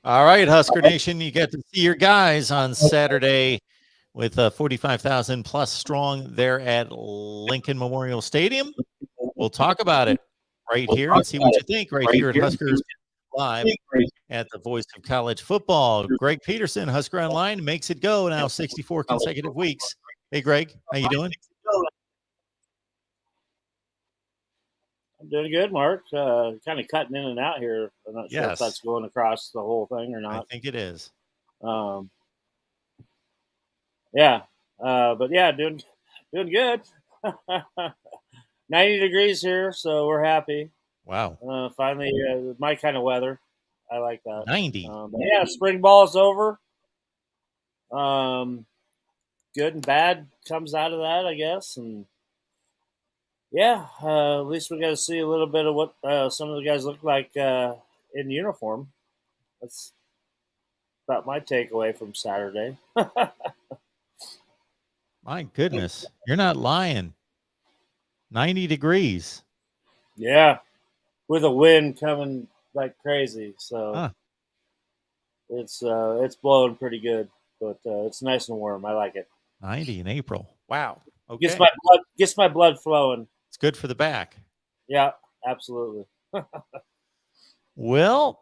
All right, Husker Nation, you get to see your guys on Saturday with 45,000 plus strong there at Lincoln Memorial Stadium. We'll talk about it right here and see what you think right here at Huskers Live at the Voice of College Football. Greg Peterson, Husker Online, makes it go now 64 consecutive weeks. Hey, Greg, how you doing? I'm doing good, Mark. Kind of cutting in and out here. I'm not sure if that's Yes, going across the whole thing or I not. think it is. Um, yeah, but yeah, doing good. 90 degrees here, so we're happy. Wow, Finally, my kind of weather. I like that. 90. But yeah, spring ball is over. Um, Good and bad comes out of that, I guess, and yeah, at least we got to see a little bit of what some of the guys look like in uniform. That's about my takeaway from Saturday. My goodness, you're not lying. 90 degrees. Yeah, with a wind coming like crazy, so Huh, it's blowing pretty good, but it's nice and warm. I like it. 90 in April. Wow. Gets Okay. my blood flowing. It's good for the back. Yeah, absolutely. Well,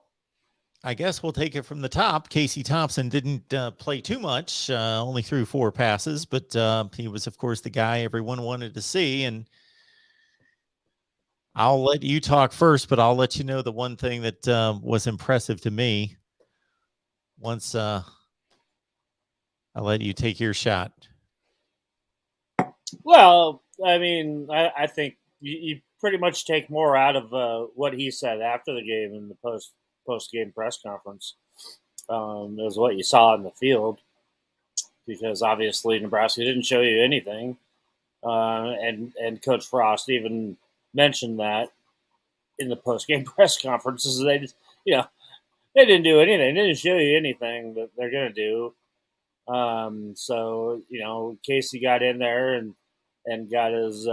I guess we'll take it from the top. Casey Thompson didn't play too much, only threw 4 passes, but he was, of course, the guy everyone wanted to see. And I'll let you talk first, but I'll let you know the one thing that was impressive to me once I'll let you take your shot. Well, I mean, I think you pretty much take more out of what he said after the game in the post game press conference. Is what you saw in the field, because obviously Nebraska didn't show you anything, and Coach Frost even mentioned that in the post game press conferences. They just, they didn't do anything. They didn't show you anything that they're going to do. So Casey got in there and got his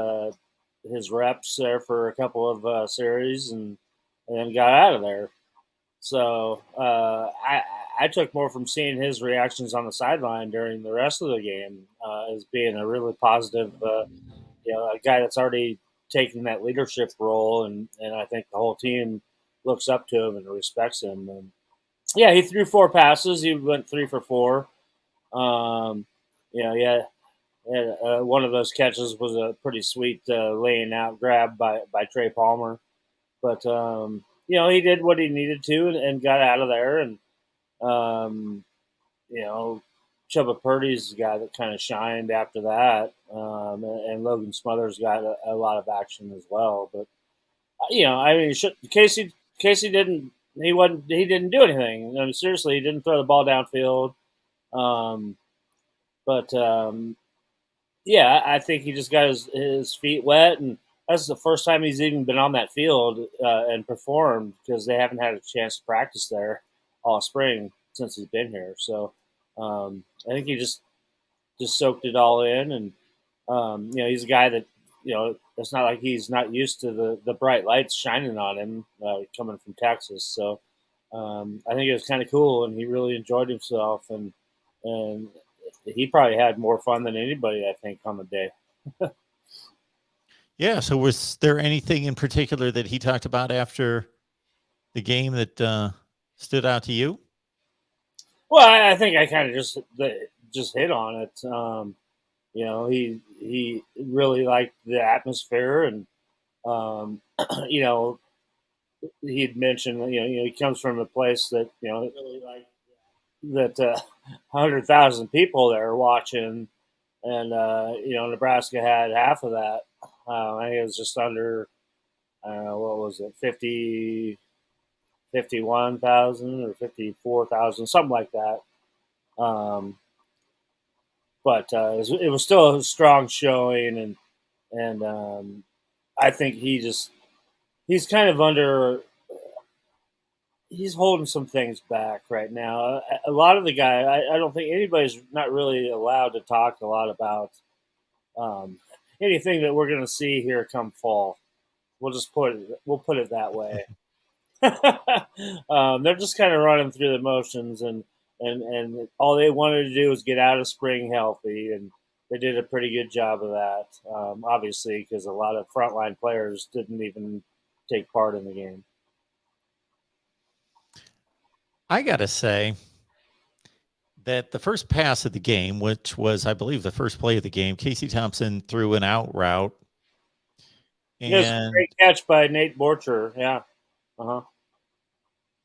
reps there for a couple of series and then got out of there. So I took more from seeing his reactions on the sideline during the rest of the game as being a really positive, a guy that's already taking that leadership role, and I think the whole team looks up to him and respects him. And yeah, he threw 4 passes. He went 3 for 4. Yeah. One of those catches was a pretty sweet laying out grab by Trey Palmer. But he did what he needed to and got out of there. And um, Chuba Purdy's the guy that kind of shined after that, and Logan Smothers got a lot of action as well. But I mean, Casey didn't. He didn't do anything. I mean, seriously, he didn't throw the ball downfield. Um, but yeah, I think he just got his feet wet, and that's the first time he's even been on that field and performed, because they haven't had a chance to practice there all spring since he's been here. So I think he just soaked it all in, and he's a guy that it's not like he's not used to the bright lights shining on him coming from Texas. So I think it was kind of cool, and he really enjoyed himself, and he probably had more fun than anybody, I think, on the day. Yeah. So, was there anything in particular that he talked about after the game that stood out to you? Well, I think I kind of just hit on it. He really liked the atmosphere, and um, you know, he'd mentioned he comes from a place that really like that 100,000 people there watching, and Nebraska had half of that. I think it was just under what was it, 51,000 or 54,000, something like that. Um, but it was still a strong showing, and I think he's kind of he's holding some things back right now. A lot of the guy, I don't think anybody's not really allowed to talk a lot about um, anything that we're going to see here come fall. We'll put it that way. They're just kind of running through the motions, and all they wanted to do was get out of spring healthy, and they did a pretty good job of that. Obviously, because a lot of frontline players didn't even take part in the game. I got to say that the first pass of the game, which was, I believe, the first play of the game, Casey Thompson threw an out route. It was a And great catch by Nate Borcher. Yeah. Uh-huh.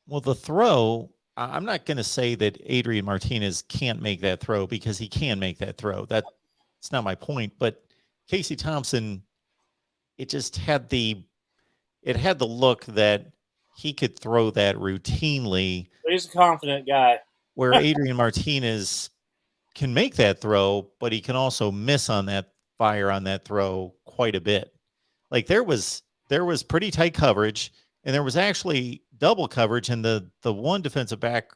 well, the throw, I'm not going to say that Adrian Martinez can't make that throw, because he can make that throw. That's not my point. But Casey Thompson, it just had the look that he could throw that routinely, But he's a confident guy. where Adrian Martinez can make that throw, but he can also miss on that fire on that throw quite a bit. Like there was pretty tight coverage, and there was actually double coverage, and the one defensive back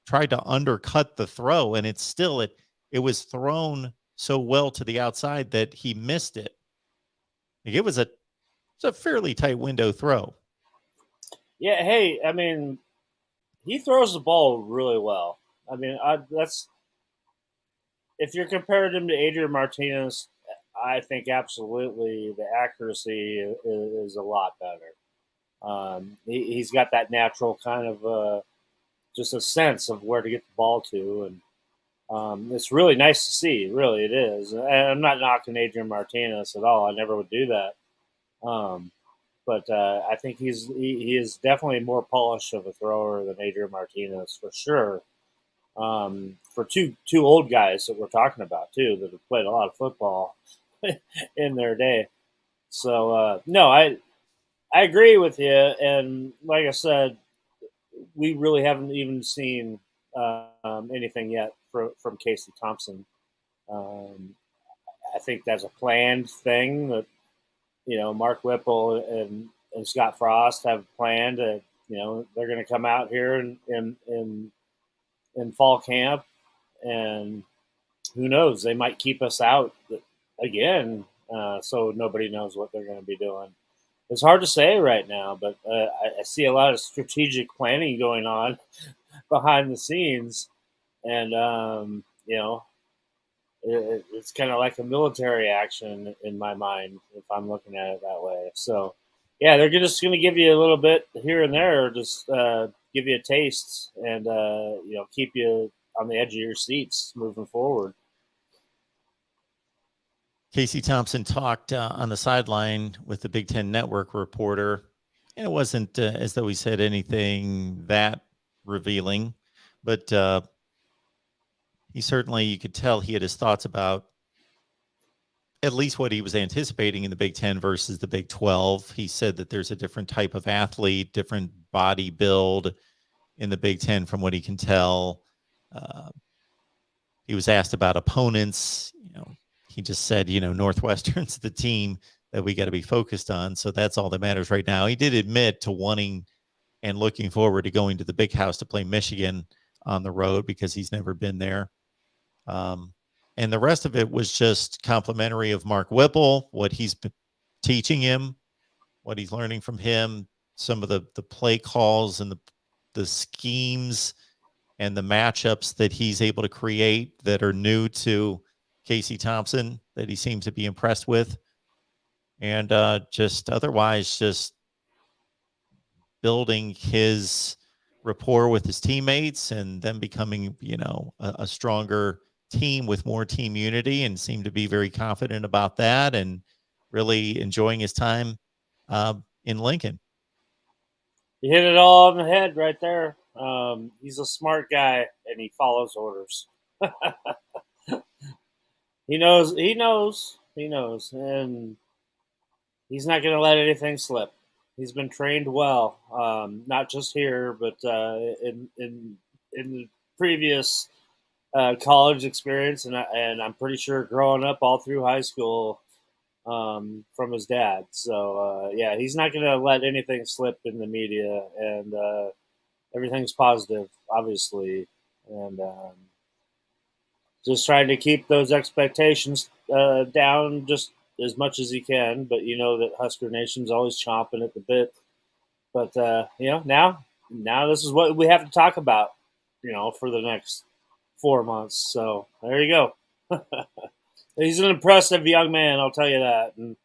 tried to undercut the throw, and it was thrown so well to the outside that he missed it. Like it's a fairly tight window throw. Yeah. Hey, I mean, he throws the ball really well. I mean, that's if you're comparing him to Adrian Martinez, I think absolutely the accuracy is a lot better. He's got that natural kind of just a sense of where to get the ball to, and it's really nice to see. Really, it is. And I'm not knocking Adrian Martinez at all. I never would do that. Um, but I think he is definitely more polished of a thrower than Adrian Martinez for sure. For two old guys that we're talking about too, that have played a lot of football in their day. So no, I agree with you, and like I said, we really haven't even seen anything yet from Casey Thompson. Um, I think that's a planned thing that Mark Whipple and Scott Frost have planned. They're going to come out here in fall camp, and who knows, they might keep us out again, so nobody knows what they're going to be doing. It's hard to say right now, but I see a lot of strategic planning going on behind the scenes, and it's kind of like a military action in my mind if I'm looking at it that way. So, yeah, they're just going to give you a little bit here and there, just give you a taste, and keep you on the edge of your seats moving forward. Casey Thompson talked on the sideline with the Big Ten Network reporter, and it wasn't as though he said anything that revealing, but he certainly, you could tell he had his thoughts about at least what he was anticipating in the Big Ten versus the Big 12. He said that there's a different type of athlete, different body build in the Big Ten from what he can tell. He was asked about opponents. He just said, Northwestern's the team that we got to be focused on. So that's all that matters right now. He did admit to wanting and looking forward to going to the Big House to play Michigan on the road, because he's never been there. And the rest of it was just complimentary of Mark Whipple, what he's been teaching him, what he's learning from him, some of the play calls and the schemes and the matchups that he's able to create that are new to Casey Thompson, that he seems to be impressed with. And just otherwise, just building his rapport with his teammates, and them becoming, a stronger team with more team unity, and seemed to be very confident about that, and really enjoying his time in Lincoln. You hit it all on the head right there. He's a smart guy, and he follows orders. He knows, and he's not going to let anything slip. He's been trained well, not just here, but in the previous college experience, and I'm pretty sure growing up all through high school from his dad. So yeah, he's not going to let anything slip in the media, and everything's positive, obviously, and just trying to keep those expectations down just as much as he can. But that Husker Nation's always chomping at the bit But now this is what we have to talk about, for the next 4 months. So there you go. He's an impressive young man, I'll tell you that. And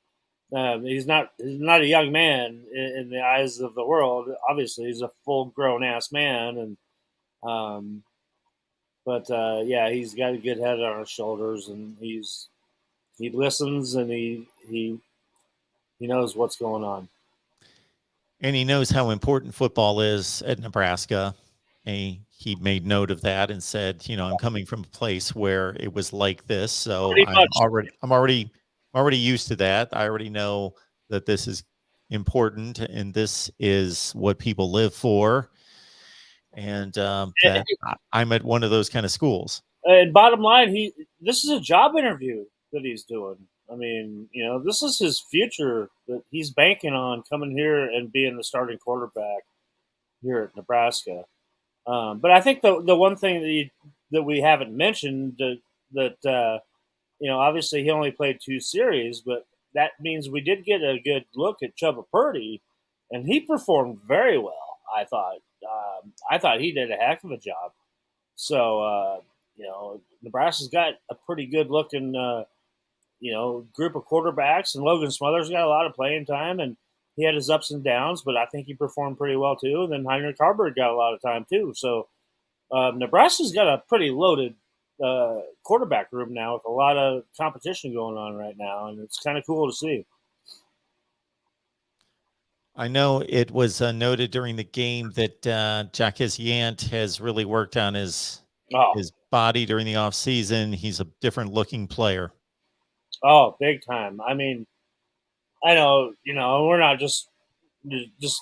he's not a young man in the eyes of the world. Obviously, he's a full grown ass man, and um, but yeah, he's got a good head on his shoulders, and he listens, and he knows what's going on. And he knows how important football is at Nebraska. He made note of that and said, I'm coming from a place where it was like this, so Pretty much. I'm already used to that. I already know that this is important and this is what people live for, and that I'm at one of those kind of schools. And bottom line, this is a job interview that he's doing. I mean, this is his future that he's banking on coming here and being the starting quarterback here at Nebraska. But I think the one thing that we haven't mentioned that obviously he only played 2 series, but that means we did get a good look at Chubba Purdy, and he performed very well. I thought he did a heck of a job. So Nebraska's got a pretty good looking group of quarterbacks, and Logan Smothers got a lot of playing time, and he had his ups and downs, but I think he performed pretty well too. And then Heinrich Haarberg got a lot of time too. So Nebraska's got a pretty loaded quarterback room now with a lot of competition going on right now, and it's kind of cool to see. I know it was noted during the game that Jack Yant has really worked on his body during the off season. He's a different looking player. Oh, big time. I mean, I know, we're not just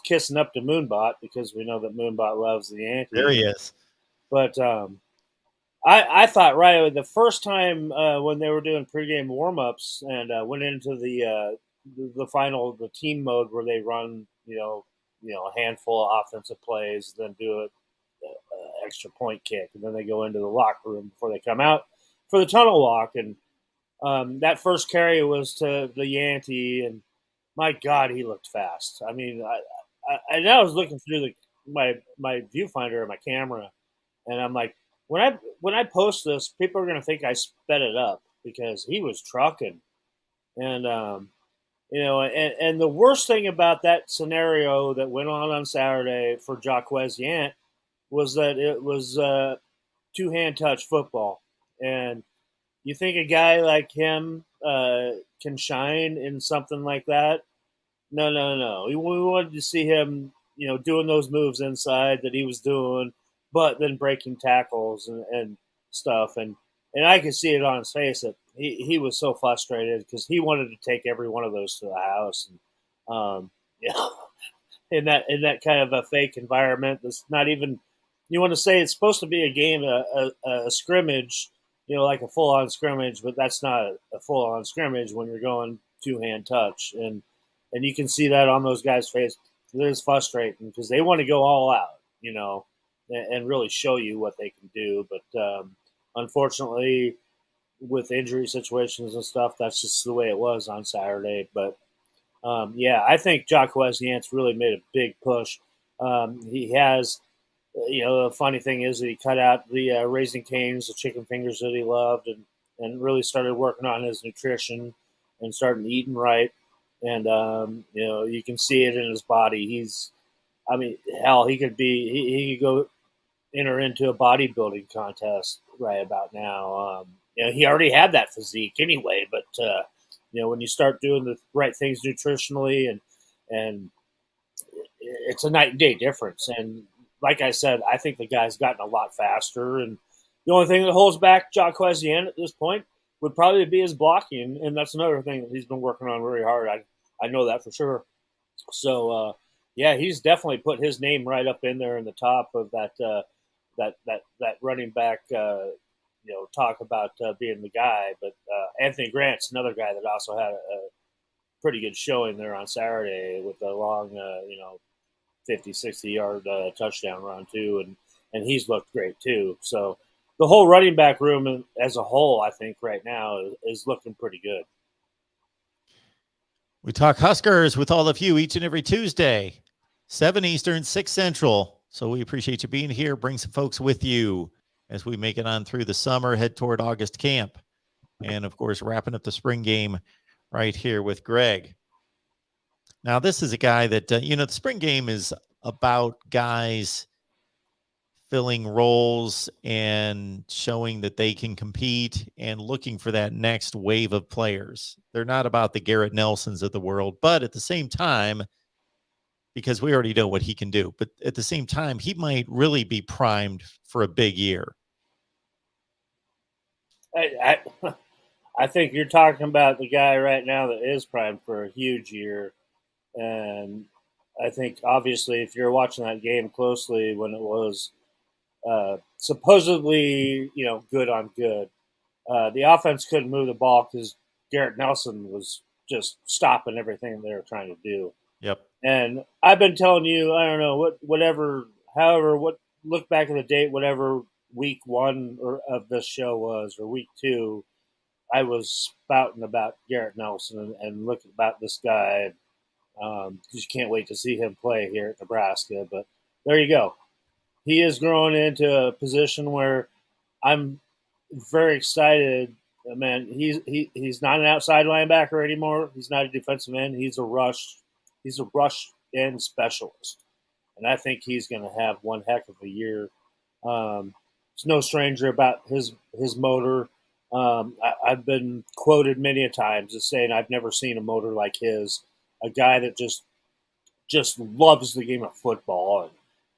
kissing up to Moonbot because we know that Moonbot loves the Yankees. There he is. But I thought right away the first time when they were doing pregame warm-ups and went into the final, the team mode where they run, a handful of offensive plays, then do an extra point kick, and then they go into the locker room before they come out for the tunnel walk. And that first carry was to the Yantee, and my God, he looked fast. I mean, I was looking through my viewfinder of my camera, and I'm like, when I post this, people are going to think I sped it up because he was trucking. And and the worst thing about that scenario that went on Saturday for Jaquez Yant was that it was two-hand touch football, and you think a guy like him can shine in something like that? No. We wanted to see him, doing those moves inside that he was doing, but then breaking tackles and stuff. And I could see it on his face that he was so frustrated because he wanted to take every one of those to the house. And, in that kind of a fake environment that's not even, you want to say it's supposed to be a game, a scrimmage, like a full-on scrimmage, but that's not a full-on scrimmage when you're going two-hand touch. And you can see that on those guys' face. It is frustrating because they want to go all out, and really show you what they can do. But unfortunately, with injury situations and stuff, that's just the way it was on Saturday. But, I think Jaquez Yant's really made a big push. He has – the funny thing is that he cut out the Raising Cane's, the chicken fingers that he loved, and really started working on his nutrition and starting eating right. And, you can see it in his body. He could go enter into a bodybuilding contest right about now. He already had that physique anyway, but, when you start doing the right things nutritionally and it's a night and day difference. And, like I said, I think the guy's gotten a lot faster, and the only thing that holds back Jaquez Yant at this point would probably be his blocking, and that's another thing that he's been working on very hard. I know that for sure. So, he's definitely put his name right up in there in the top of that running back. Talk about being the guy, but Anthony Grant's another guy that also had a pretty good showing there on Saturday with a long, 50, 60-yard touchdown run too, and he's looked great too. So the whole running back room as a whole, I think right now is looking pretty good. We talk Huskers with all of you each and every Tuesday, 7 Eastern, 6 Central. So we appreciate you being here. Bring some folks with you as we make it on through the summer, head toward August camp. And, of course, wrapping up the spring game right here with Greg. Now, this is a guy that, the spring game is about guys filling roles and showing that they can compete and looking for that next wave of players. They're not about the Garrett Nelsons of the world, but at the same time, because we already know what he can do, but at the same time, he might really be primed for a big year. I think you're talking about the guy right now that is primed for a huge year. And I think, obviously, if you're watching that game closely when it was supposedly, good on good, the offense couldn't move the ball because Garrett Nelson was just stopping everything they were trying to do. Yep. And I've been telling you, I don't know, look back at the date, whatever week 1 of this show was, or week 2, I was spouting about Garrett Nelson and looking about this guy. Because you can't wait to see him play here at Nebraska. But there you go. He is growing into a position where I'm very excited. Man, he's not an outside linebacker anymore. He's not a defensive end. He's a rush end specialist, and I think he's going to have one heck of a year. It's no stranger about his motor. I've been quoted many a times as saying I've never seen a motor like his. A guy that just loves the game of football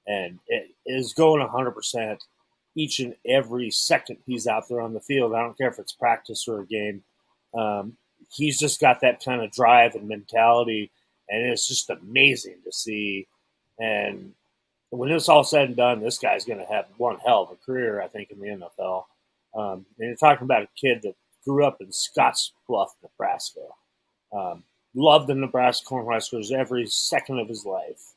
and it is going 100% each and every second he's out there on the field. I don't care if it's practice or a game. He's just got that kind of drive and mentality, and it's just amazing to see. And when it's all said and done, this guy's going to have one hell of a career, I think, in the NFL. And you're talking about a kid that grew up in Scottsbluff, Nebraska. Loved the Nebraska Cornhuskers every second of his life.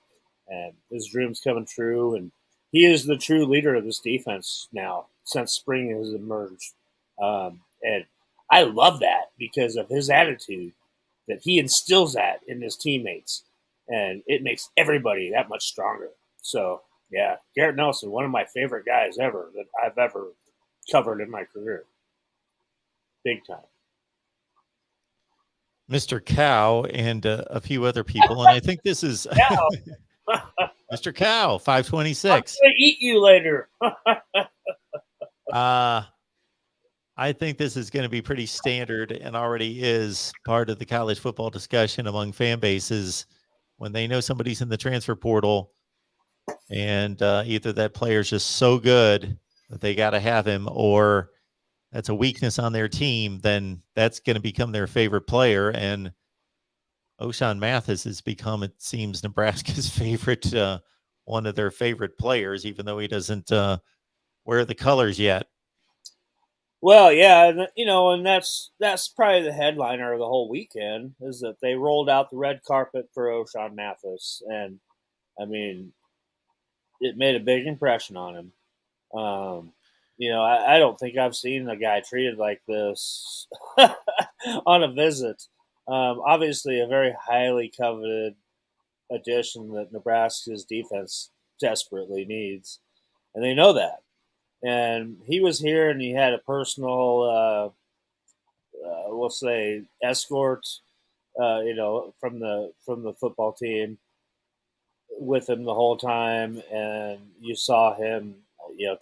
And his dream's coming true. And he is the true leader of this defense now since spring has emerged. And I love that because of his attitude that he instills that in his teammates. And it makes everybody that much stronger. So, yeah, Garrett Nelson, one of my favorite guys ever that I've ever covered in my career. Big time. Mr. Cow and a few other people. And I think this is Mr. Cow, 526. I'm going to eat you later. I think this is going to be pretty standard and already is part of the college football discussion among fan bases when they know somebody's in the transfer portal and either that player's just so good that they got to have him or that's a weakness on their team, then that's going to become their favorite player. And O'Shawn Mathis has become, it seems, Nebraska's favorite, one of their favorite players, even though he doesn't wear the colors yet. Well, yeah, and that's probably the headliner of the whole weekend is that they rolled out the red carpet for O'Shawn Mathis, and I mean, it made a big impression on him. I don't think I've seen a guy treated like this on a visit. Obviously, a very highly coveted addition that Nebraska's defense desperately needs, and they know that. And he was here, and he had a personal, we'll say, escort, from the football team with him the whole time. And you saw him,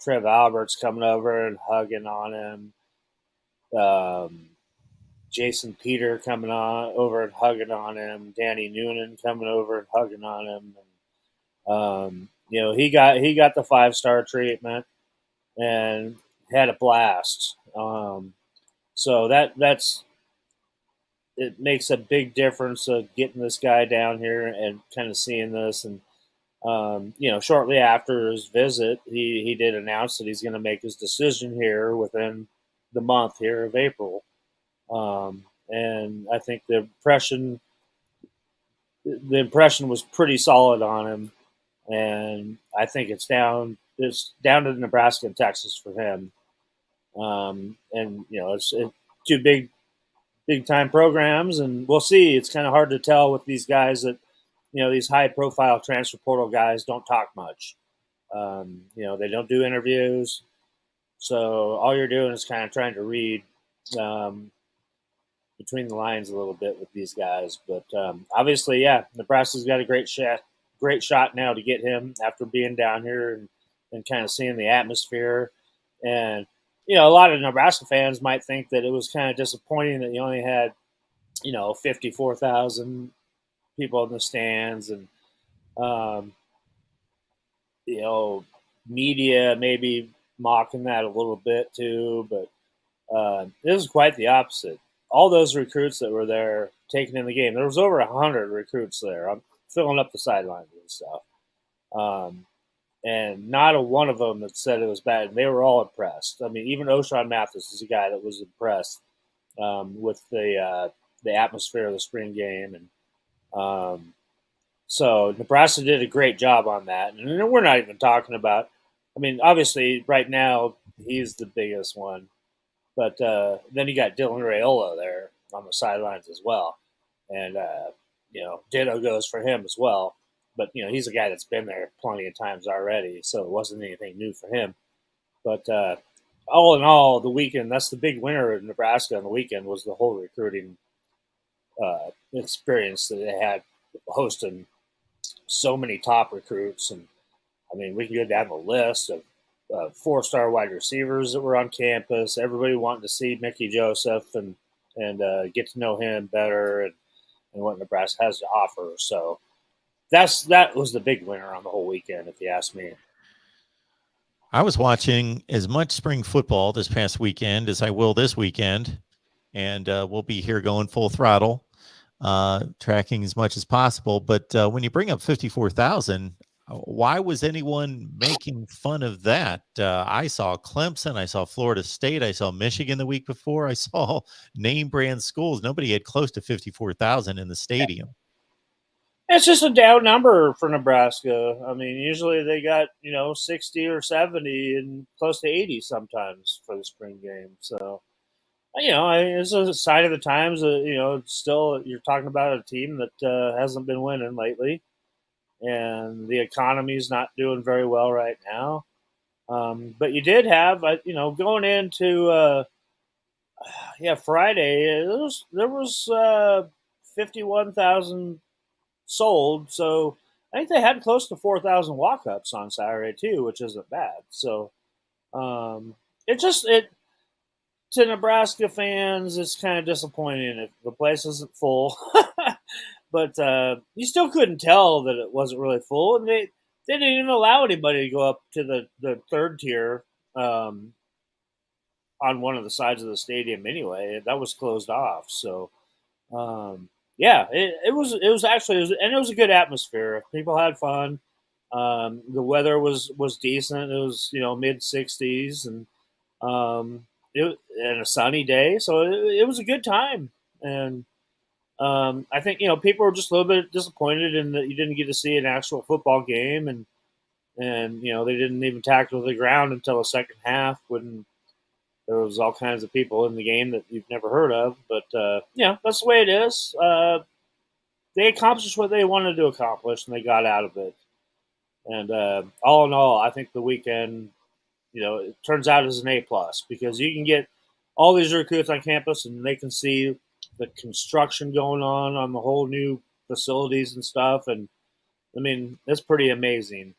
Trev Alberts coming over and hugging on him. Jason Peter coming over and hugging on him. Danny Noonan coming over and hugging on him. And, he got the 5-star treatment and had a blast. So that's it makes a big difference of getting this guy down here and kind of seeing this. And shortly after his visit, he did announce that he's going to make his decision here within the month here of April. And I think the impression was pretty solid on him, and I think it's down to Nebraska and Texas for him. It's two big time programs, and we'll see. It's kind of hard to tell with these guys that these high profile transfer portal guys don't talk much. They don't do interviews. So all you're doing is kind of trying to read um, between the lines a little bit with these guys. But obviously, yeah, Nebraska's got a great shot now to get him after being down here and kind of seeing the atmosphere. And a lot of Nebraska fans might think that it was kind of disappointing that you only had 54,000 people in the stands, and um, media maybe mocking that a little bit too. But this is quite the opposite. All those recruits that were there taking in the game, there was over 100 recruits there. I'm filling up the sidelines and stuff. And not a one of them that said it was bad. And they were all impressed. I mean, even O'Shawn Mathis is a guy that was impressed with the atmosphere of the spring game. And so Nebraska did a great job on that. And we're not even talking about, I mean, obviously right now he's the biggest one. But then you got Dylan Raiola there on the sidelines as well. And, ditto goes for him as well. But, he's a guy that's been there plenty of times already, so it wasn't anything new for him. But all in all, the weekend, that's the big winner of Nebraska on the weekend, was the whole recruiting experience that they had hosting so many top recruits. And, I mean, we can go down the list of 4-star wide receivers that were on campus. Everybody wanted to see Mickey Joseph and get to know him better and what Nebraska has to offer. So that was the big winner on the whole weekend, if you ask me. I was watching as much spring football this past weekend as I will this weekend, and we'll be here going full throttle, tracking as much as possible. But when you bring up 54,000, why was anyone making fun of that? I saw Clemson, I saw Florida State, I saw Michigan the week before. I saw name brand schools. Nobody had close to 54,000 in the stadium. It's just a down number for Nebraska. I mean, usually they got 60 or 70 and close to 80 sometimes for the spring game. So it's a sign of the times. Still you're talking about a team that hasn't been winning lately, and the economy's not doing very well right now. But you did have, going into Friday, there was 51,000 sold. So I think they had close to 4,000 walk-ups on Saturday too, which isn't bad. So it to Nebraska fans, it's kind of disappointing if the place isn't full. But you still couldn't tell that it wasn't really full, and they didn't even allow anybody to go up to the third tier on one of the sides of the stadium anyway. That was closed off. So it was actually, and it was a good atmosphere. People had fun. The weather was decent. It was mid 60s and a sunny day, so it was a good time. And I think people were just a little bit disappointed in that you didn't get to see an actual football game, and they didn't even tackle the ground until the second half when there was all kinds of people in the game that you've never heard of. But that's the way it is. They accomplished what they wanted to accomplish, and they got out of it. And all in all, I think the weekend, it turns out as an A+, because you can get all these recruits on campus, and they can see the construction going on the whole new facilities and stuff. And I mean, it's pretty amazing.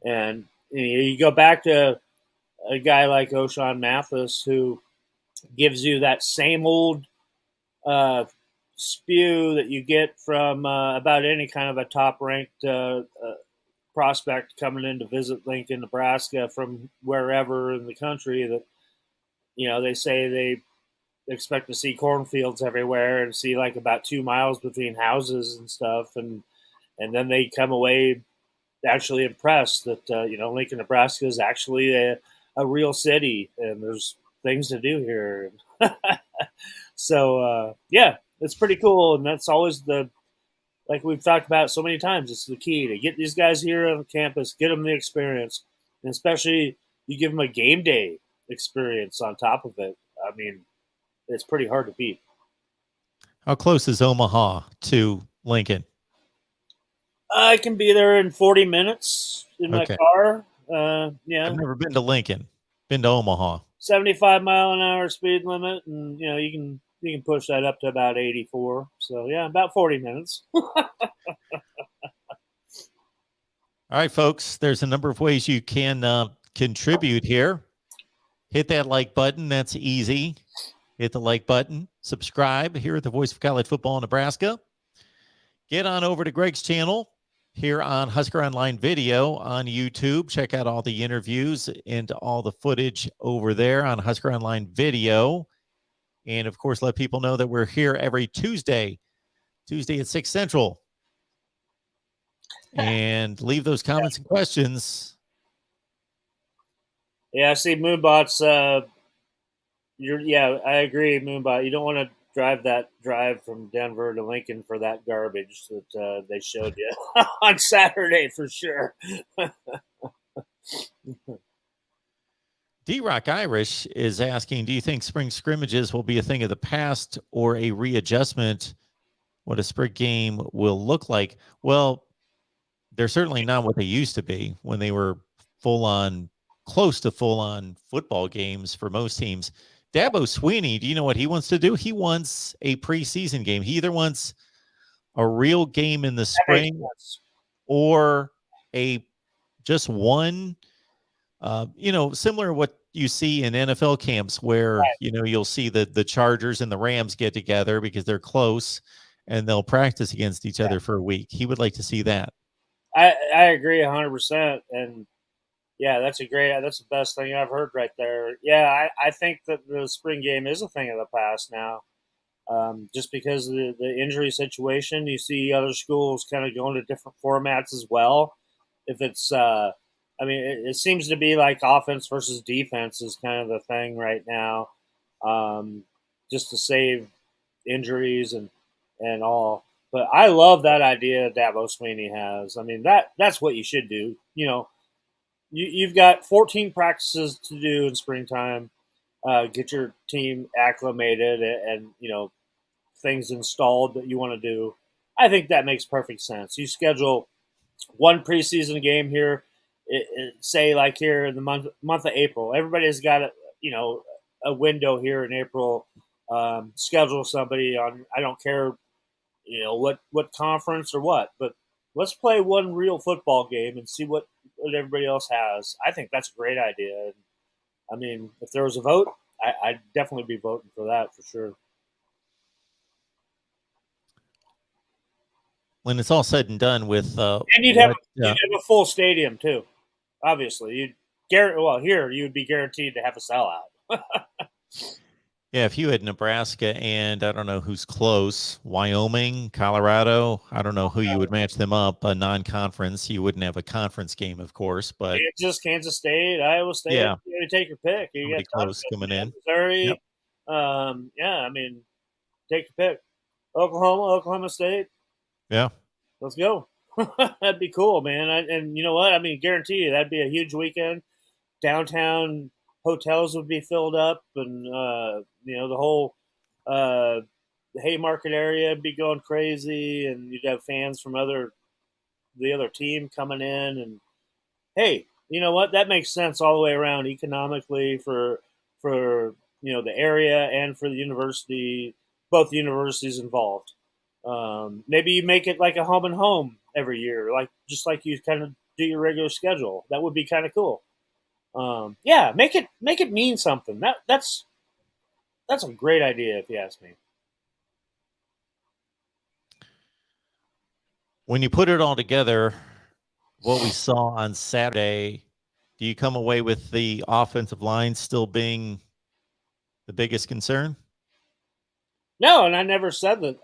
And you go back to a guy like O'Shawn Mathis, who gives you that same old spew that you get from about any kind of a top-ranked prospect coming in to visit Lincoln, Nebraska from wherever in the country, that they say they expect to see cornfields everywhere and see like about 2 miles between houses and stuff, and then they come away actually impressed that Lincoln, Nebraska is actually a real city and there's things to do here. So it's pretty cool, and that's always like we've talked about so many times, it's the key to get these guys here on campus, get them the experience, and especially you give them a game day experience on top of it. I mean, it's pretty hard to beat. How close is Omaha to Lincoln? I can be there in 40 minutes in my Okay. car. I've never been to Lincoln. Been to Omaha. 75-mile-an-hour speed limit, and you can push that up to about 84. So yeah, about 40 minutes. All right, folks. There's a number of ways you can contribute here. Hit that like button. That's easy. Hit the like button. Subscribe here at the Voice of College Football in Nebraska. Get on over to Greg's channel here on Husker Online Video on YouTube. Check out all the interviews and all the footage over there on Husker Online Video. And, of course, let people know that we're here every Tuesday at 6 Central. And leave those comments and questions. Yeah, I see Moonbot's. I agree, Moonbot. You don't want to drive from Denver to Lincoln for that garbage that they showed you on Saturday for sure. D-Rock Irish is asking, do you think spring scrimmages will be a thing of the past or a readjustment? What a spring game will look like? Well, they're certainly not what they used to be when they were close to full-on football games for most teams. Dabo Sweeney, do you know what he wants to do? He wants a preseason game. He either wants a real game in the spring or just one, similar to what you see in NFL camps where, Right. You'll see the Chargers and the Rams get together because they're close and they'll practice against each other for a week. He would like to see that. I agree 100%. And yeah, that's the best thing I've heard right there. Yeah, I think that the spring game is a thing of the past now. Just because of the injury situation, you see other schools kind of going to different formats as well. If it's, it seems to be like offense versus defense is kind of the thing right now, just to save injuries and all. But I love that idea Dabo Sweeney has. I mean, that's what you should do. You've got 14 practices to do in springtime. Get your team acclimated and things installed that you want to do. I think that makes perfect sense. You schedule one preseason game here, say like here in the month of April. Everybody's got a window here in April. Schedule somebody on. I don't care, what conference or what, but let's play one real football game and see what everybody else has. I think that's a great idea. I mean, if there was a vote, I'd definitely be voting for that for sure. When it's all said and done with, and you'd have a full stadium too. Obviously, you'd be guaranteed to have a sellout. Yeah, if you had Nebraska and I don't know who's close, Wyoming, Colorado, I don't know who you would match them up. A non-conference, you wouldn't have a conference game, of course, but just Kansas State, Iowa State. Yeah, you take your pick. You get close coming in. Missouri. Yep. Take your pick. Oklahoma State. Yeah, let's go. That'd be cool, man. And you know what? I mean, guarantee you that'd be a huge weekend. Downtown hotels would be filled up, and the whole Haymarket area would be going crazy, and you'd have fans from the other team coming in. And hey, you know what? That makes sense all the way around economically for the area and for the university, both universities involved. Maybe you make it like a home and home every year, just like you kind of do your regular schedule. That would be kind of cool. Make it mean something. That's a great idea if you ask me. When you put it all together, what we saw on Saturday, do you come away with the offensive line still being the biggest concern? No, and I never said that.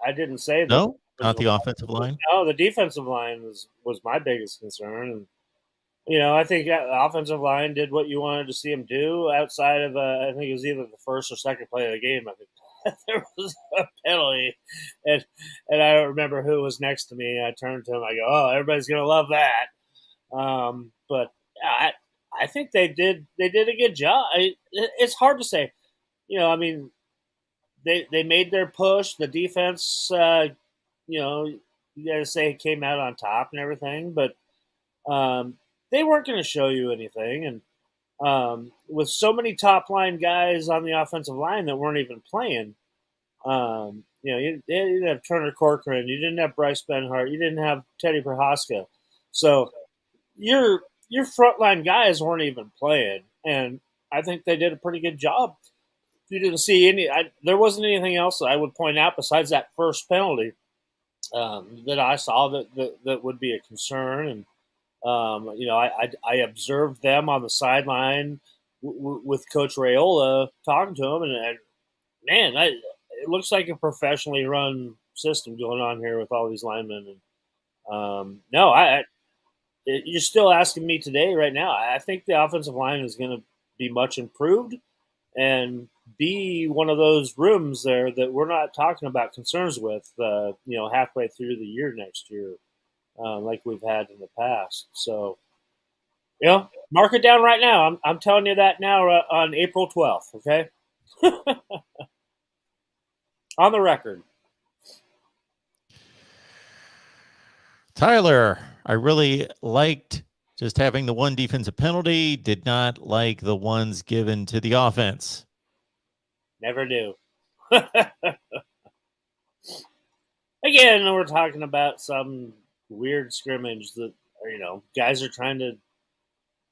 I didn't say that. No, not the offensive line. No, the defensive line was my biggest concern. And I think the offensive line did what you wanted to see them do. Outside of I think it was either the first or second play of the game. I think there was a penalty, and I don't remember who was next to me. I turned to him. I go, "Oh, everybody's gonna love that." But I think they did a good job. It's hard to say. They made their push. The defense, you got to say it came out on top and everything, but they weren't going to show you anything. And with so many top line guys on the offensive line that weren't even playing, you didn't have Turner Corcoran, you didn't have Bryce Benhart, you didn't have Teddy Prohaska. So your frontline guys weren't even playing, and I think they did a pretty good job. You didn't see there wasn't anything else that I would point out besides that first penalty that I saw that would be a concern. And I observed them on the sideline with Coach Raiola talking to him, and man, it looks like a professionally run system going on here with all these linemen. And no, you're still asking me today, right now. I think the offensive line is going to be much improved and be one of those rooms there that we're not talking about concerns with, halfway through the year next year, like we've had in the past. So, mark it down right now. I'm telling you that now on April 12th, okay? On the record. Tyler, I really liked just having the one defensive penalty, did not like the ones given to the offense. Never do. Again, we're talking about some weird scrimmage that, guys are trying to.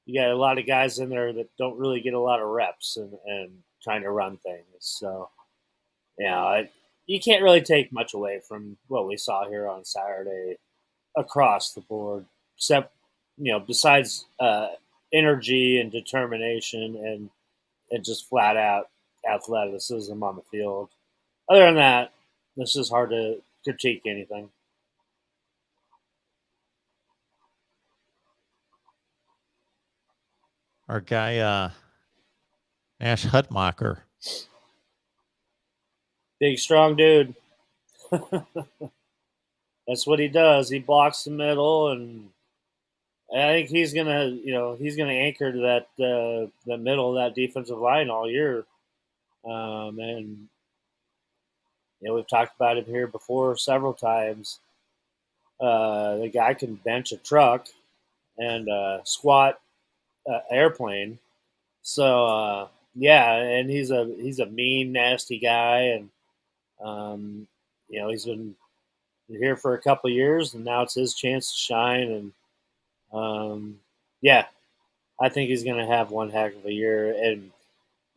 You got a lot of guys in there that don't really get a lot of reps and trying to run things. So, you can't really take much away from what we saw here on Saturday across the board, except, besides energy and determination and just flat out athleticism on the field. Other than that, it's just hard to critique anything. Our guy, Nash Hutmacher. Big, strong dude. That's what he does. He blocks the middle, and I think he's gonna anchor to that the middle of that defensive line all year. And we've talked about him here before several times. The guy can bench a truck and squat airplane. So and he's a mean, nasty guy, and he's been here for a couple of years, and now it's his chance to shine. And I think he's going to have one heck of a year, and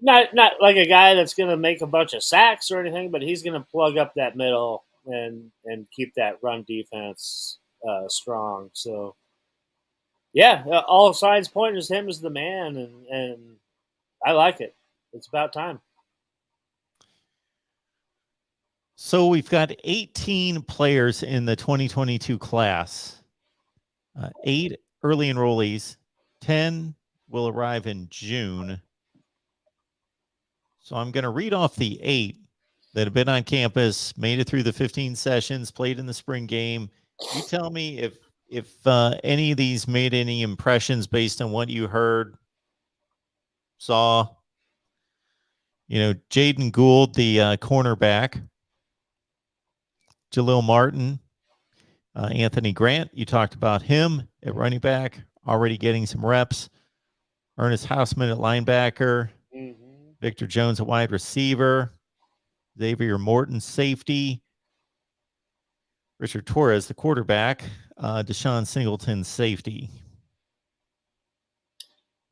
not like a guy that's going to make a bunch of sacks or anything, but he's going to plug up that middle and keep that run defense strong. So, all signs point to him as the man, and I like it. It's about time. So we've got 18 players in the 2022 class, 8 early enrollees, 10 will arrive in June. So I'm going to read off the 8 that have been on campus, made it through the 15 sessions, played in the spring game. You tell me if any of these made any impressions based on what you heard, saw. Jaden Gould, the cornerback, Jalil Martin, Anthony Grant. You talked about him at running back, already getting some reps. Ernest Hausman at linebacker. Mm-hmm. Victor Jones at wide receiver. Xavier Morton, safety. Richard Torres, the quarterback. Deshaun Singleton, safety.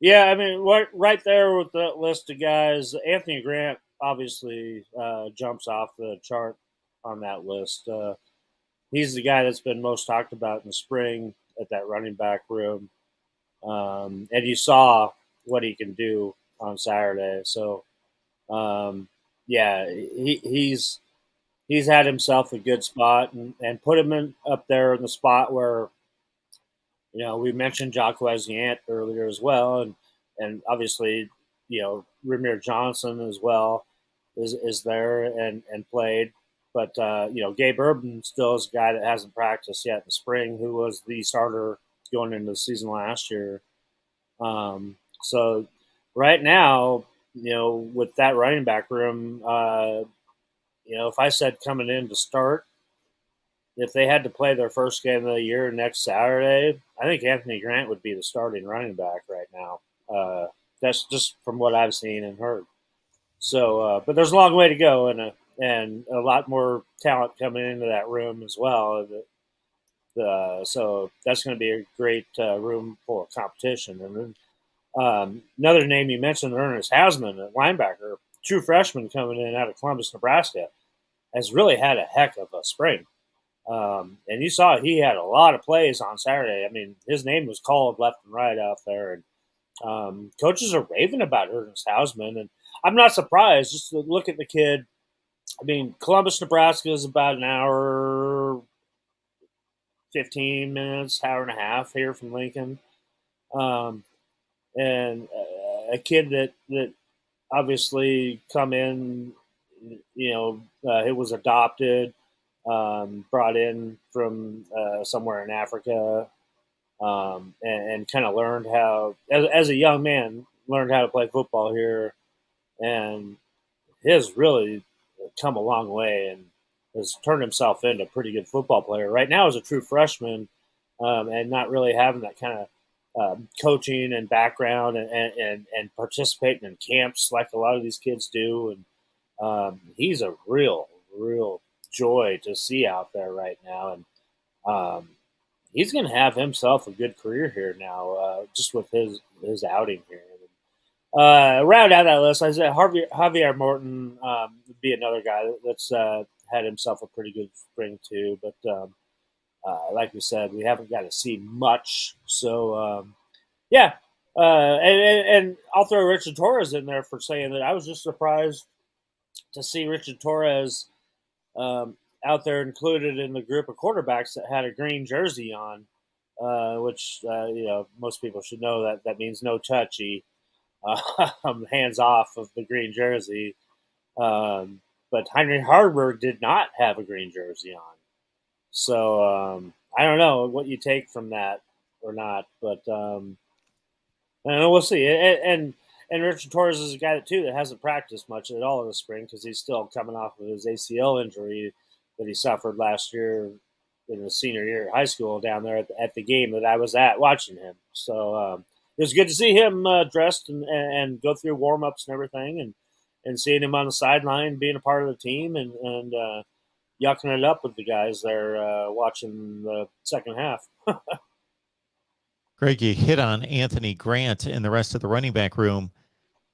Yeah, I mean, right there with that list of guys, Anthony Grant obviously jumps off the chart on that list. He's the guy that's been most talked about in the spring at that running back room. And you saw what he can do on Saturday. So, he's had himself a good spot and put him up there in the spot where, we mentioned Jacquez Yant earlier as well. And obviously, Ramir Johnson as well is there and played. But, Gabe Urban still is a guy that hasn't practiced yet in the spring, who was the starter going into the season last year. So right now, with that running back room, if I said coming in to start, if they had to play their first game of the year next Saturday, I think Anthony Grant would be the starting running back right now. That's just from what I've seen and heard. So, but there's a long way to go, and a lot more talent coming into that room as well. So that's going to be a great room for competition. And then another name you mentioned, Ernest Hasman, a linebacker, true freshman coming in out of Columbus, Nebraska, has really had a heck of a spring. And you saw he had a lot of plays on Saturday. I mean, his name was called left and right out there, and coaches are raving about Ernest Hausman, and I'm not surprised. Just to look at the kid. I mean, Columbus, Nebraska is about an hour, 15 minutes, hour and a half here from Lincoln, and a kid that obviously come in. It was adopted, brought in from somewhere in Africa, and kind of learned how, as a young man, learned how to play football here, and has really come a long way and has turned himself into a pretty good football player. Right now, as a true freshman, and not really having that kind of coaching and background and participating in camps like a lot of these kids do, and he's a real joy to see out there right now, and he's going to have himself a good career here now, just with his outing here. Round out that list, I said Javier Morton would be another guy that's had himself a pretty good spring too. But like we said, we haven't got to see much. So yeah, and I'll throw Richard Torres in there for saying that I was just surprised to see Richard Torres out there included in the group of quarterbacks that had a green jersey on, which most people should know that means no touchy. Hands off of the green jersey. But Heinrich Harburg did not have a green jersey on. So I don't know what you take from that or not, but I don't know, we'll see. And Richard Torres is a guy that hasn't practiced much at all in the spring because he's still coming off of his ACL injury that he suffered last year in his senior year at high school down there at the game that I was at watching him. So it was good to see him dressed and go through warm-ups and everything, and seeing him on the sideline, being a part of the team, and yucking it up with the guys there watching the second half. Greg, you hit on Anthony Grant and the rest of the running back room.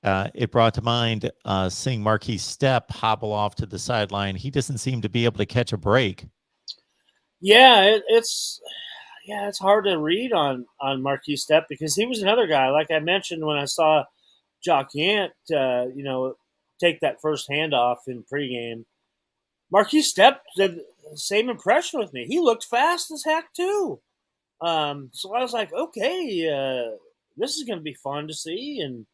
It brought to mind seeing Marquis Stepp hobble off to the sideline. He doesn't seem to be able to catch a break. Yeah, it's hard to read on Marquis Stepp because he was another guy, like I mentioned when I saw Jock Yant, take that first handoff in pregame. Marquis Stepp did the same impression with me. He looked fast as heck too. So I was like, okay, this is going to be fun to see. And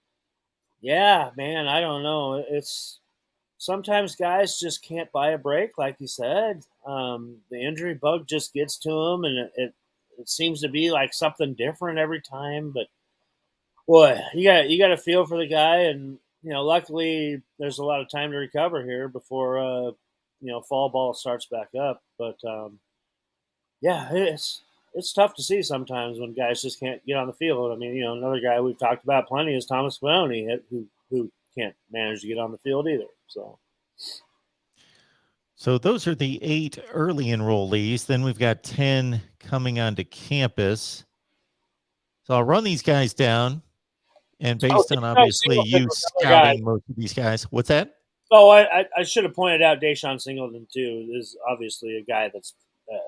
yeah, man, I don't know. It's sometimes guys just can't buy a break, like you said. The injury bug just gets to them, and it seems to be like something different every time. But boy, you got to feel for the guy, and luckily there's a lot of time to recover here before fall ball starts back up. But yeah, it's tough to see sometimes when guys just can't get on the field. I mean, another guy we've talked about plenty is Thomas Bononi, who can't manage to get on the field either. So those are the 8 early enrollees. Then we've got 10 coming onto campus. So I'll run these guys down, and based on obviously you scouting most of these guys. What's that? Oh, I should have pointed out Deshaun Singleton too. Is obviously a guy that's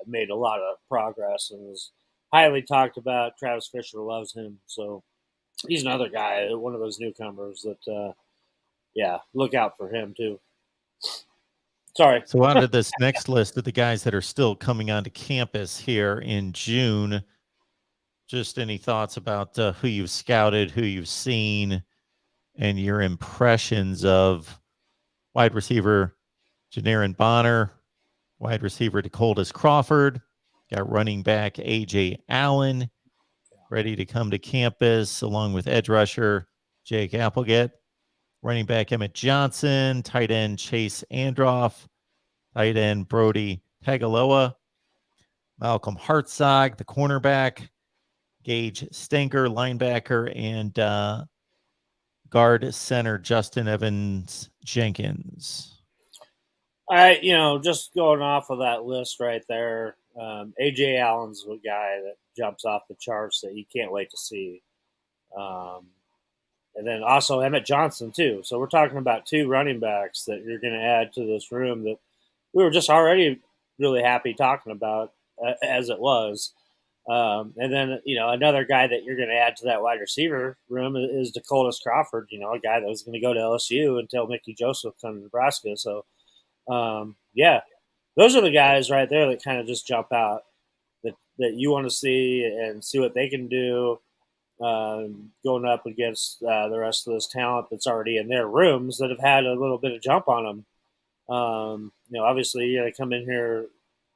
made a lot of progress and is highly talked about. Travis Fisher loves him, so he's another guy, one of those newcomers that, look out for him too. Sorry. So out of this next list of the guys that are still coming onto campus here in June, just any thoughts about who you've scouted, who you've seen, and your impressions of wide receiver Janarin Bonner, wide receiver Dakotas Crawford, got running back A.J. Allen ready to come to campus, along with edge rusher Jake Applegate, running back Emmett Johnson, tight end Chase Androff, tight end Brody Tagaloa, Malcolm Hartzog, the cornerback, Gage Stanker, linebacker, and guard center Justin Evans Jenkins. Just going off of that list right there, AJ Allen's a guy that jumps off the charts that you can't wait to see. And then also Emmett Johnson too. So we're talking about 2 running backs that you're going to add to this room that we were just already really happy talking about as it was. And then, another guy that you're going to add to that wide receiver room is Dakotas Crawford, a guy that was going to go to LSU until Mickey Joseph come to Nebraska. So, those are the guys right there that kind of just jump out that you want to see and see what they can do going up against the rest of this talent that's already in their rooms that have had a little bit of jump on them. Obviously, you got to come in here,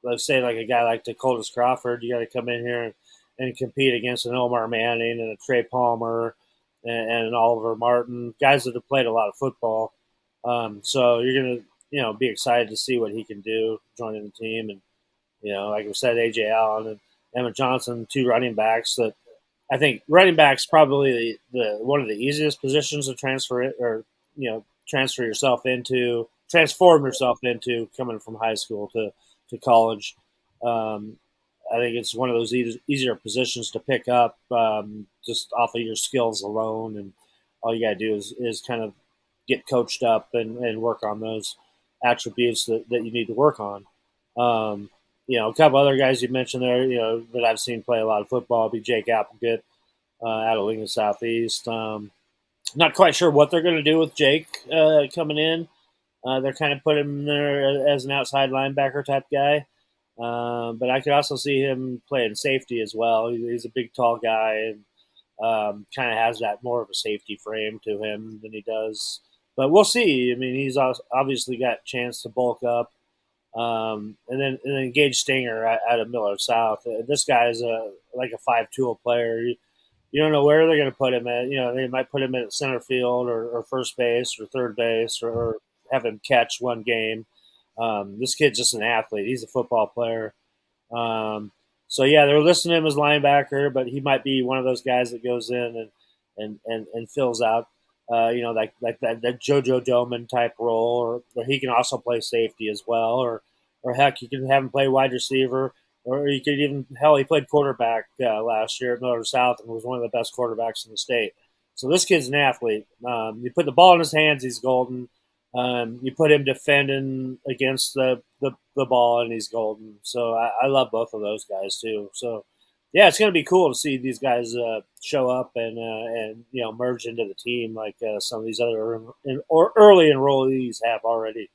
let's say like a guy like Dakotas Crawford, you got to come in here and compete against an Omar Manning and a Trey Palmer and an Oliver Martin, guys that have played a lot of football. So you're going to, be excited to see what he can do joining the team. And, like we said, AJ Allen and Emmett Johnson, 2 running backs that I think running back's probably the one of the easiest positions to transfer it or, transform yourself into coming from high school to college. I think it's one of those easier positions to pick up just off of your skills alone. And all you got to do is kind of get coached up and work on those attributes that you need to work on. A couple other guys you mentioned there, that I've seen play a lot of football be Jake Applegate out of Lincoln Southeast. Not quite sure what they're going to do with Jake coming in. They're kind of putting him there as an outside linebacker type guy. But I could also see him playing safety as well. He's a big, tall guy and kind of has that more of a safety frame to him than he does. But we'll see. I mean, he's obviously got a chance to bulk up. And then Gage Stinger out of Miller South. This guy is like a 5-tool player. You don't know where they're going to put him at. They might put him at center field or first base or third base or have him catch one game. This kid's just an athlete. He's a football player. They're listing him as linebacker, but he might be one of those guys that goes in and fills out, like that JoJo Doman type role, or he can also play safety as well, or heck, you can have him play wide receiver, or you could he played quarterback last year at Miller South and was one of the best quarterbacks in the state. So this kid's an athlete. You put the ball in his hands, he's golden. You put him defending against the ball, and he's golden. So I love both of those guys too. So yeah, it's going to be cool to see these guys show up and merge into the team like some of these other early enrollees have already.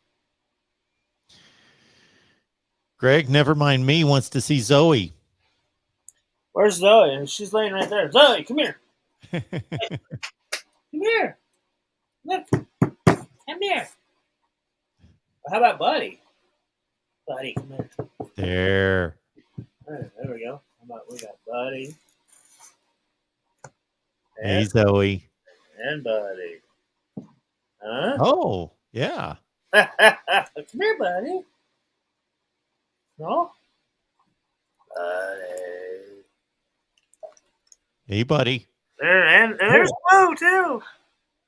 Greg, never mind me, wants to see Zoe. Where's Zoe? She's laying right there. Zoe, come here. Hey, come here. Look. Come here. How about Buddy? Buddy, come here. There. Right, there we go. We got Buddy. Hey, Zoe. And Buddy. Huh? Oh, yeah. Come here, Buddy. No? Buddy. Hey, buddy. There, and there's Blue, too.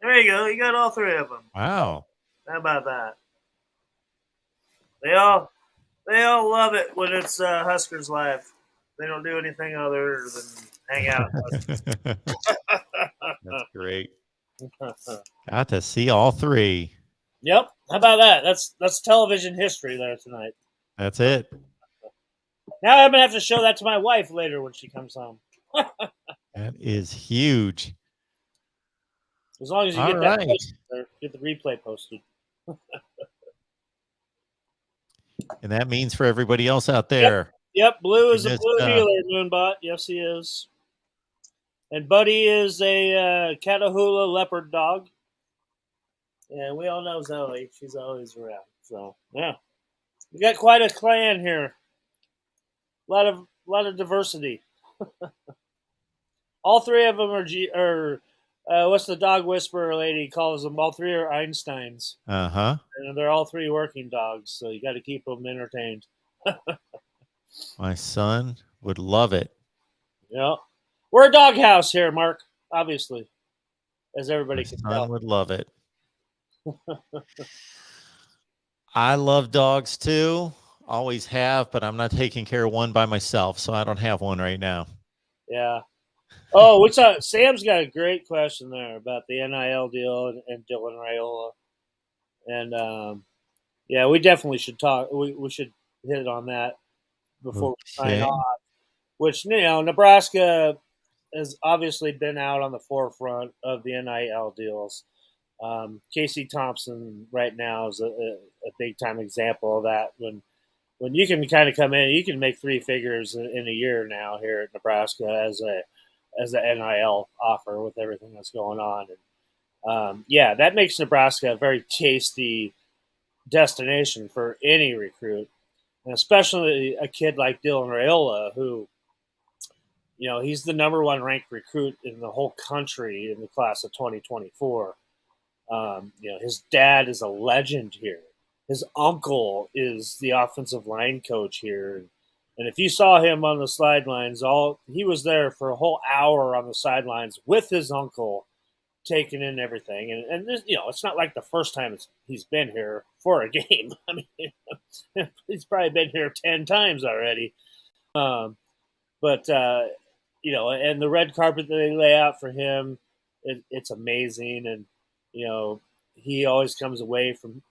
There you go. You got all 3 of them. Wow. How about that? They all love it when it's Huskers Live. They don't do anything other than hang out. That's great. Got to see all 3. Yep. How about that? That's television history there tonight. That's it. Now I'm gonna have to show that to my wife later when she comes home. That is huge. As long as you get that posted there, get the replay posted. And that means for everybody else out there. Yep. Blue is a blue dealer, Moonbot. Yes, he is. And Buddy is a Catahoula leopard dog. And we all know Zoe. She's always around. So, yeah. We got quite a clan here. A lot of diversity. All 3 of them are what's the dog whisperer lady calls them? All 3 are Einsteins. Uh-huh. And they're all 3 working dogs, so you got to keep them entertained. My son would love it. Yeah, we're a doghouse here, Mark. Obviously, as everybody My can son tell. would love it. I love dogs too. Always have, but I'm not taking care of one by myself, so I don't have one right now. Yeah. Oh, what's up? Sam's got a great question there about the NIL deal and Dylan Raiola. And yeah, we definitely should talk. We should hit on that before we sign Okay. off. Which, Nebraska has obviously been out on the forefront of the NIL deals. Casey Thompson right now is a big time example of that. When you can kind of come in, you can make three figures in a year now here at Nebraska as an NIL offer with everything that's going on. And yeah, that makes Nebraska a very tasty destination for any recruit, and especially a kid like Dylan Raiola, who he's the number one ranked recruit in the whole country in the class of 2024. His dad is a legend here. His uncle is the offensive line coach here. And if you saw him on the sidelines, he was there for a whole hour on the sidelines with his uncle, taking in everything. And this, it's not like the first time he's been here for a game. I mean, he's probably been here 10 times already. But and the red carpet that they lay out for him, it's amazing. And he always comes away from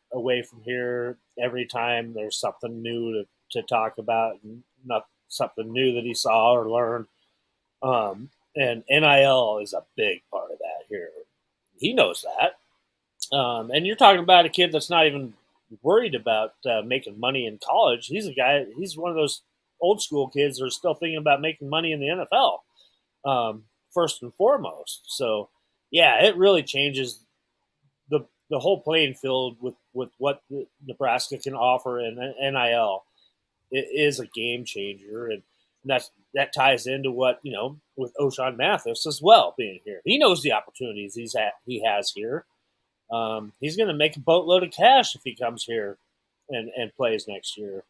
here every time there's something new to talk about, and not something new that he saw or learned. And NIL is a big part of that here. He knows that. And you're talking about a kid that's not even worried about making money in college. He's one of those old school kids that are still thinking about making money in the NFL, first and foremost. So, yeah, it really changes the whole playing field with what Nebraska can offer in NIL. It is a game changer, and that ties into what with O'Shawn Mathis as well being here. He knows the opportunities he has here. He's going to make a boatload of cash if he comes here and plays next year.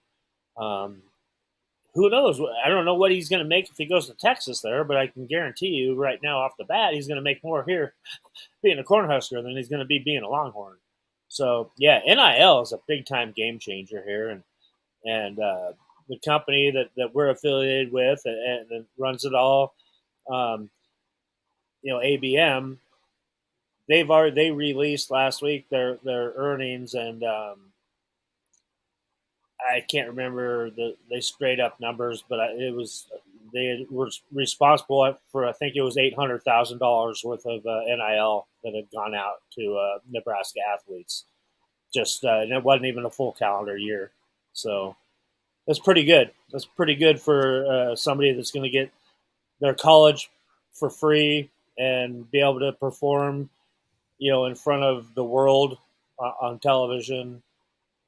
Who knows? I don't know what he's going to make if he goes to Texas there, but I can guarantee you right now off the bat he's going to make more here being a Cornhusker than he's going to be being a Longhorn. So yeah, NIL is a big time game changer here, and the company that we're affiliated with and runs it all, ABM. They released last week their earnings, and I can't remember the straight up numbers, but they were responsible for, I think it was $800,000 worth of NIL that had gone out to Nebraska athletes. And it wasn't even a full calendar year, so that's pretty good. That's pretty good for somebody that's going to get their college for free and be able to perform, in front of the world on television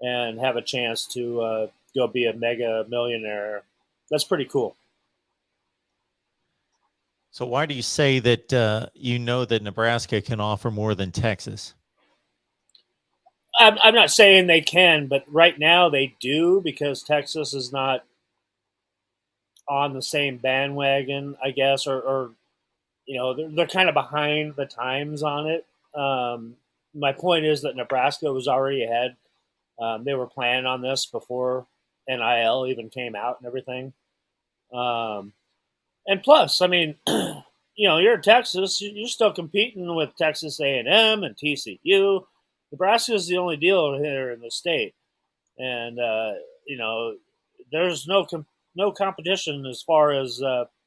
and have a chance to go be a mega millionaire. That's pretty cool. So why do you say that that Nebraska can offer more than Texas? I'm not saying they can, but right now they do, because Texas is not on the same bandwagon, I guess, or they're kind of behind the times on it. My point is that Nebraska was already ahead. They were planning on this before NIL even came out and everything. And plus, I mean, you're in Texas, you're still competing with Texas A&M and TCU. Nebraska is the only deal here in the state, and there's no competition as far as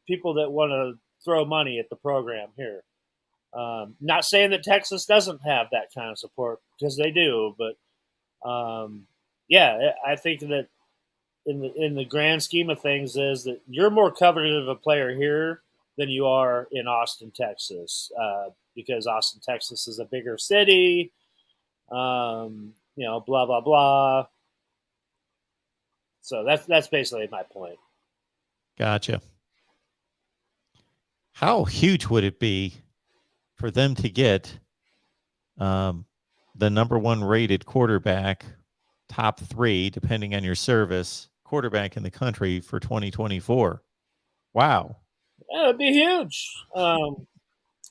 people that want to throw money at the program here. Not saying that Texas doesn't have that kind of support, because they do, but yeah, I think that in the grand scheme of things is that you're more coveted of a player here than you are in Austin, Texas, because Austin, Texas is a bigger city. Blah blah blah. So that's basically my point. Gotcha. How huge would it be for them to get the number one rated quarterback, top 3, depending on your service, quarterback in the country for 2024. Wow. Yeah, it'd be huge. And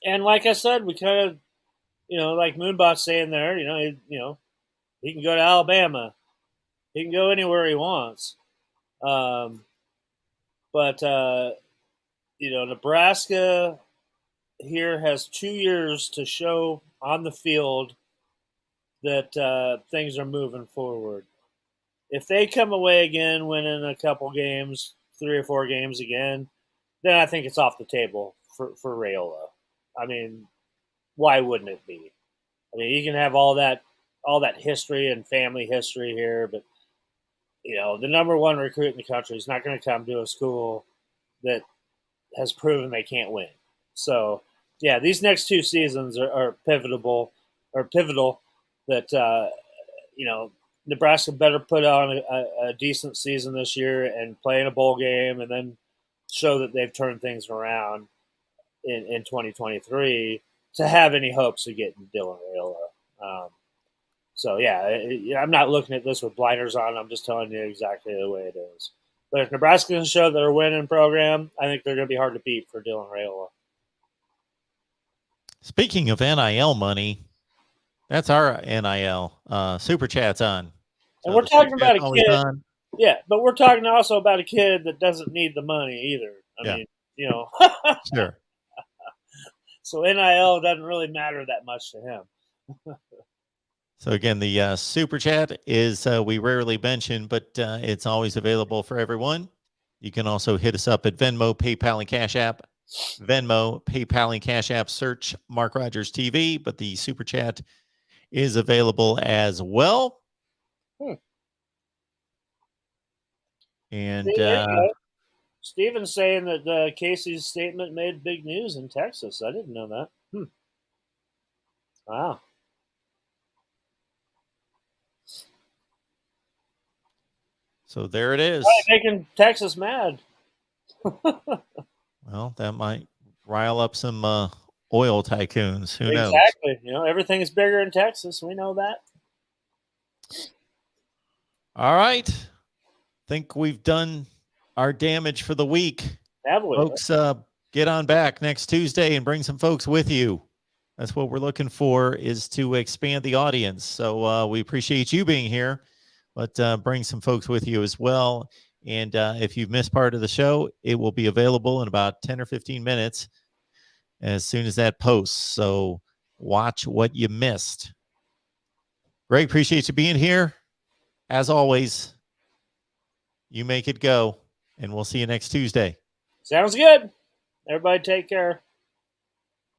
like I said, we kind of, like Moonbot's saying there, he can go to Alabama. He can go anywhere he wants. But Nebraska here has 2 years to show on the field that things are moving forward. If they come away again winning a couple games, 3 or 4 games again, then I think it's off the table for Raiola. I mean, why wouldn't it be? I mean, you can have all that history and family history here, but the number one recruit in the country is not going to come to a school that has proven they can't win. So, yeah, these next 2 seasons are pivotal. That Nebraska better put on a decent season this year and play in a bowl game, and then show that they've turned things around in 2023 to have any hopes of getting Dylan Raiola. So, yeah, I'm not looking at this with blinders on. I'm just telling you exactly the way it is. But if Nebraska can show they're a winning program, I think they're going to be hard to beat for Dylan Raiola. Speaking of NIL money, that's our NIL. Super Chat's on. So and we're talking about a kid. Yeah, but we're talking also about a kid that doesn't need the money either. I mean, Sure. So NIL doesn't really matter that much to him. So again, the Super Chat is we rarely mention, but it's always available for everyone. You can also hit us up at Venmo, PayPal, and Cash App. Venmo, PayPal, and Cash App. Search Mark Rogers TV, but the Super Chat is available as well. And Steven's saying that Casey's statement made big news in Texas. I didn't know that. Wow. So there it is. Making Texas mad. Well, that might rile up some oil tycoons. Who knows? Exactly. Everything is bigger in Texas. We know that. All right. Think we've done our damage for the week. Have we? Folks, get on back next Tuesday and bring some folks with you. That's what we're looking for, is to expand the audience. So we appreciate you being here, but bring some folks with you as well. And if you've missed part of the show, it will be available in about 10 or 15 minutes as soon as that posts. So watch what you missed. Greg, appreciate you being here. As always, you make it go, and we'll see you next Tuesday. Sounds good. Everybody take care.